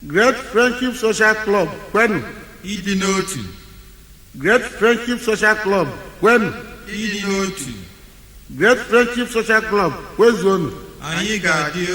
Great Friendship Social Club, kwenu. Ịdị n'otu. Great Friendship Social Club, kwenu. Ịdị n'otu. Great Friendship Social Club, kwezuonu. Anyị ga-adị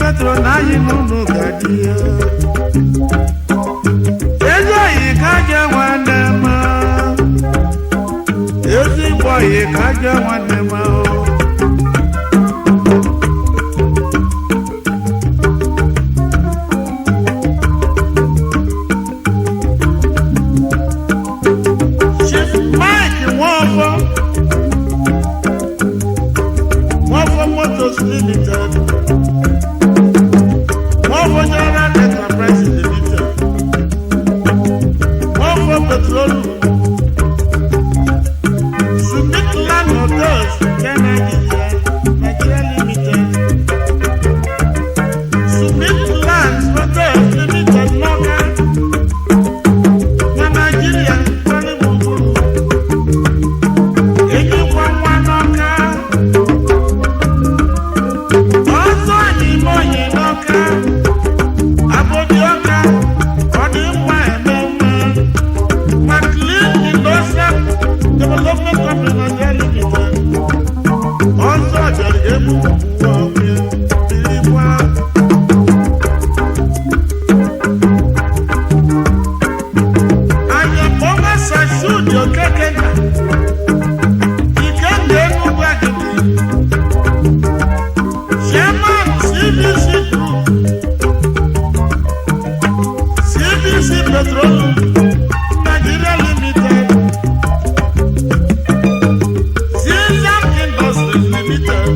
patron anyị n'ụlọ ga-adị oye kaja nwanne ma o. Chief Mike Nwafọ Motors Limited, Nwafọ General Enterprise Limited, Nwafọ Petroleum, Summit Land Hotels Nigeria Limited, Summit Land Hotels Limited N'Awka na Nigeria kwere gburugburu, ejikwa nwa n'Awka, ọzọ n'ime onye n'Awka, abodi Awka, ọ dị mma eme mma, McLean Industrial Development Company Nigeria Limited, ọzọ jere egbu ọbịa birikwa. Anyamọma Sashudi Okeke na Ikembe Enugu Agidi, Chairman CBC Group, CBC Petroleum Nigeria Limited, Zizam Industries Limited,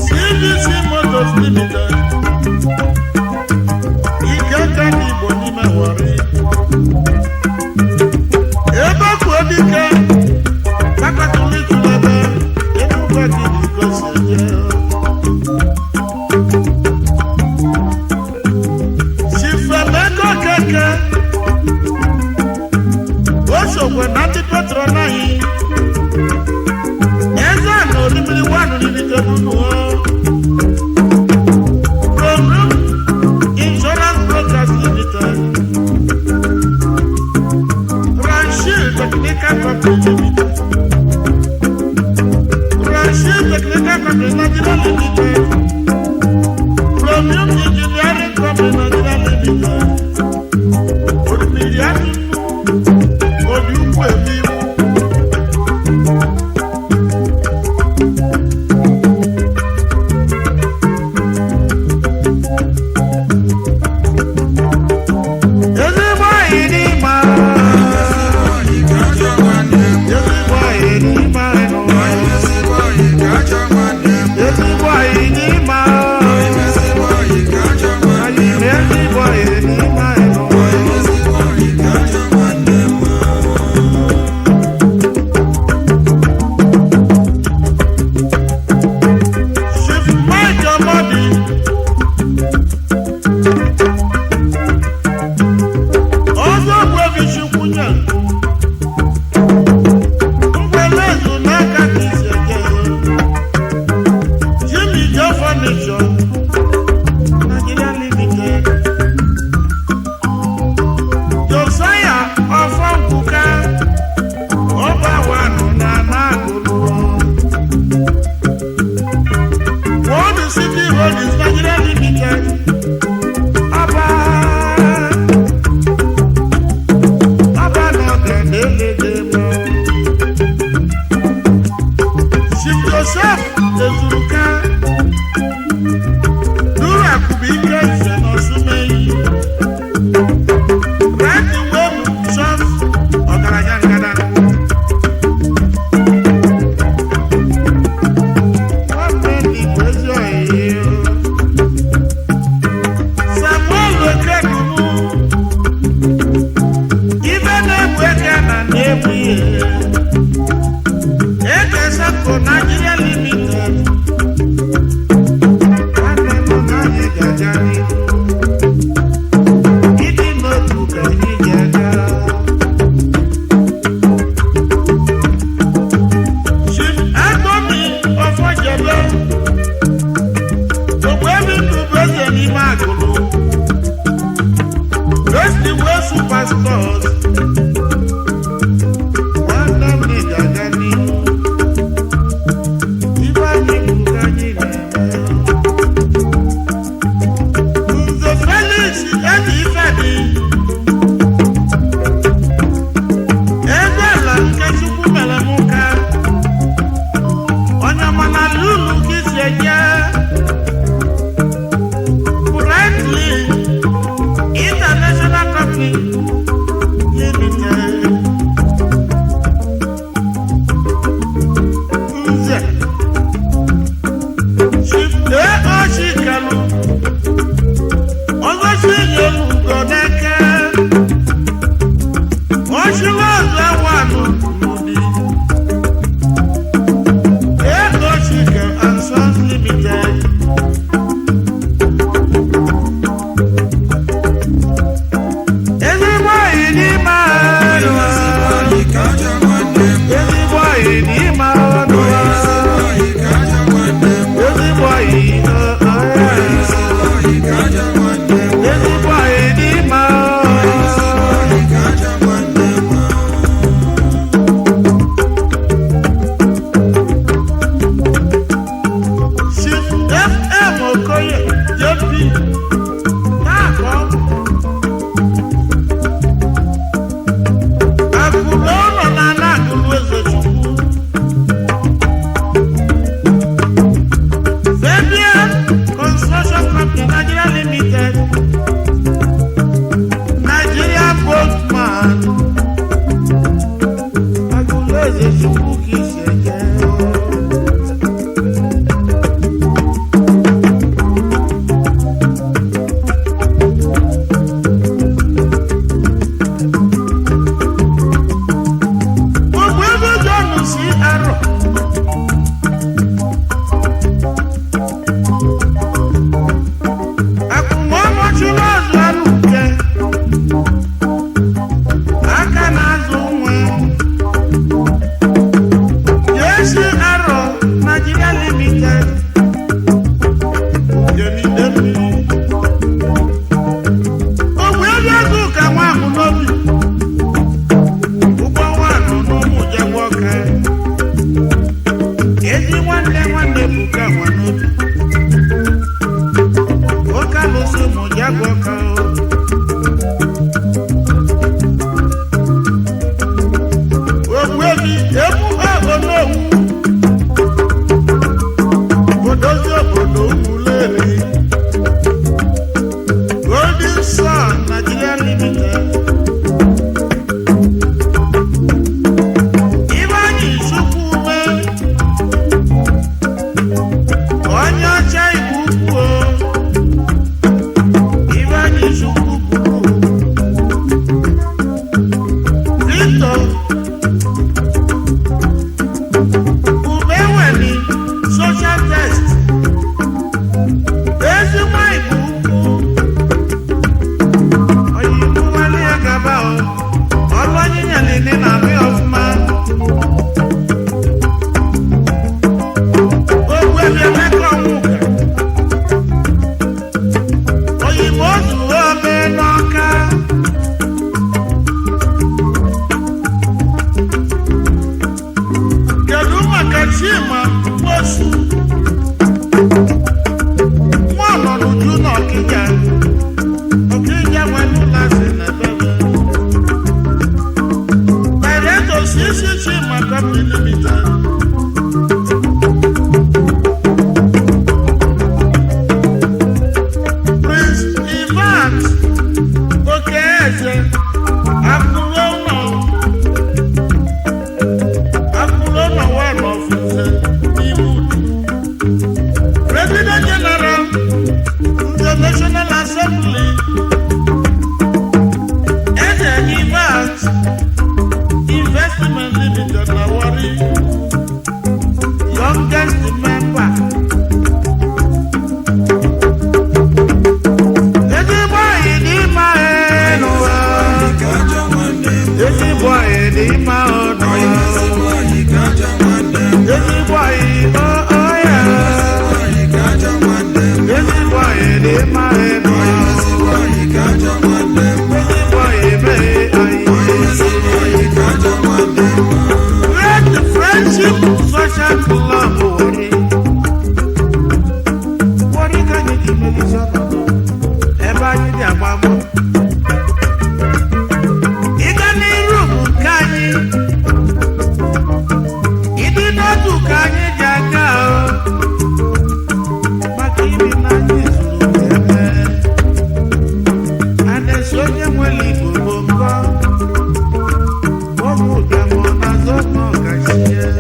CBC Motors Limited, Ikeke n'Igbo n'ime Warri, ebe kwuo dike kakatuli tulebe Enugu Agidi gosi eje. Chief Emeka Okeke Osogwe na ndị petro naghị eze na orimiri wanụ Limited nuo Program Insurance Brokers Limited, Ranchil Technical Company Limited, Ranchil Technical Company Nigeria Limited, Premium Engineering Company Nigeria Limited, Orimiri Atunu, Odiukwu Emiwu, ezigbo anyị n'ịma, ezigbo anyị n'ịma n'ụwa, ezigbo anyị n'ịma, anyị na ezigbo anyị n'ịma n'ụwa. Chief Mike Amadi, ọzọ bụ Ebichikwunye, Mgbelezu n'aka ka isi eje, Jimmy Joe Furniture Nigeria Limited, Josiah Ọfọnkwuka, Ọba Wanụ na Anagulu, World City Holdings Nigeria Limited, Ọba n'ọga na-elede mọ. Chief Joseph Ezuruka, Duru Akụbụike Ise n'Osumeyi, Right Web Shops Ọgaranya Ngada, nwanne Igbo ezi oyiyi, Samuel Okedumu, ibe na-egbu eke na na-egbu ihe, Eke Sako Nigeria Limited, nwanne m na anyị ga-aga n'ihu, ịdị n'otu ka anyị ga-aga. Chief Anthony Ọfọjebe, Ogbuebi Ndụ bụ eze n'ime Agụlụ, West West Superstores, nwanne m na ị ga-aga n'ihu, ibe anyị bụ ka anyị na-eme. Nze Felix Edi Ifedi, ego ala nke Chukwu mere Friendship, social club, what you can you give me some? Ever you the abamo? You can room, can you? You do not do can you, Jacka? But even not this and the soldier will leave you. What would them on as of no cashier?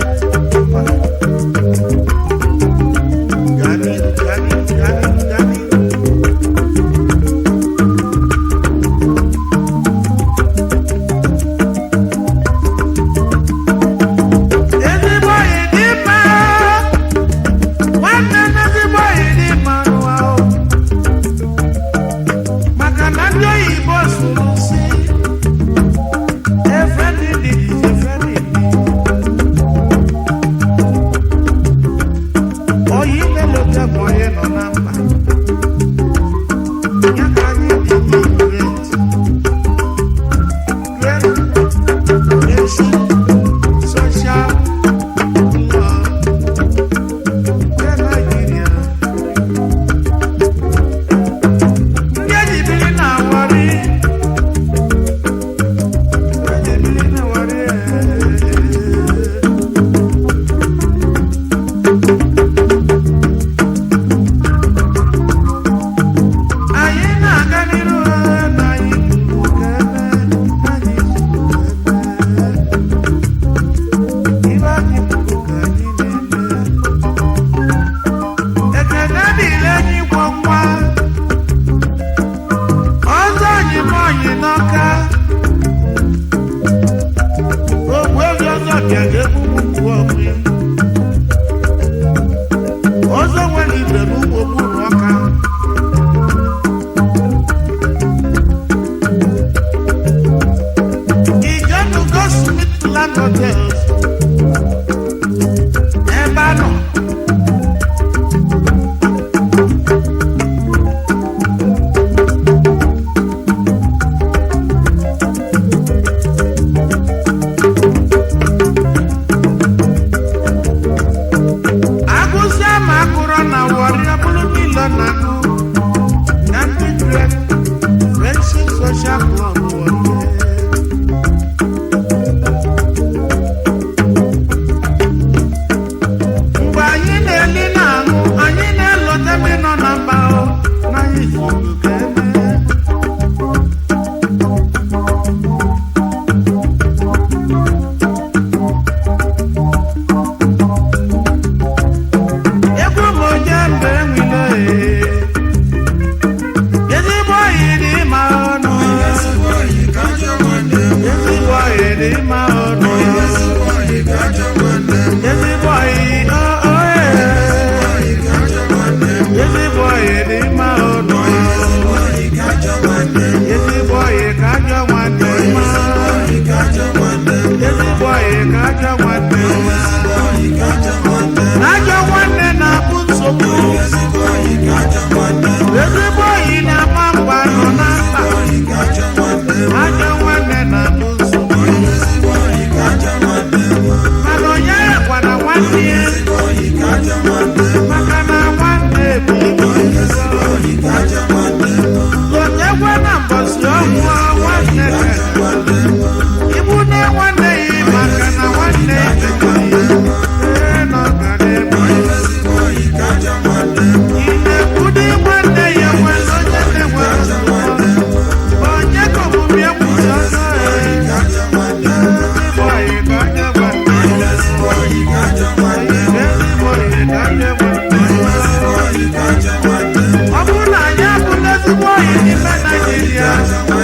Nigeria.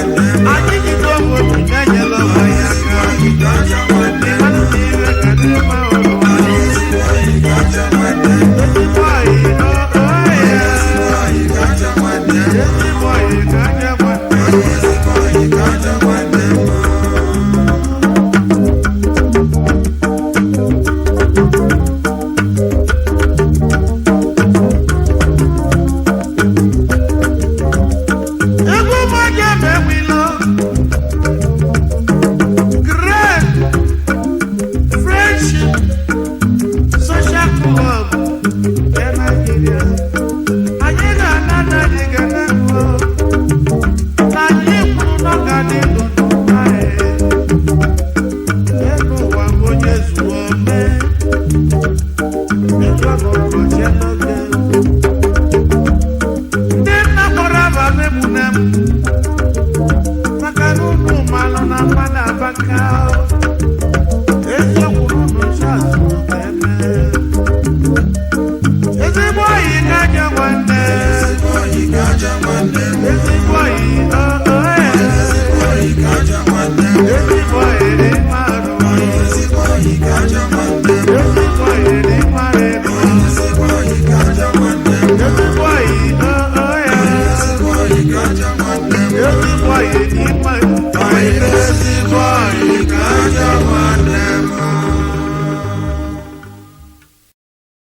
onye ma enwela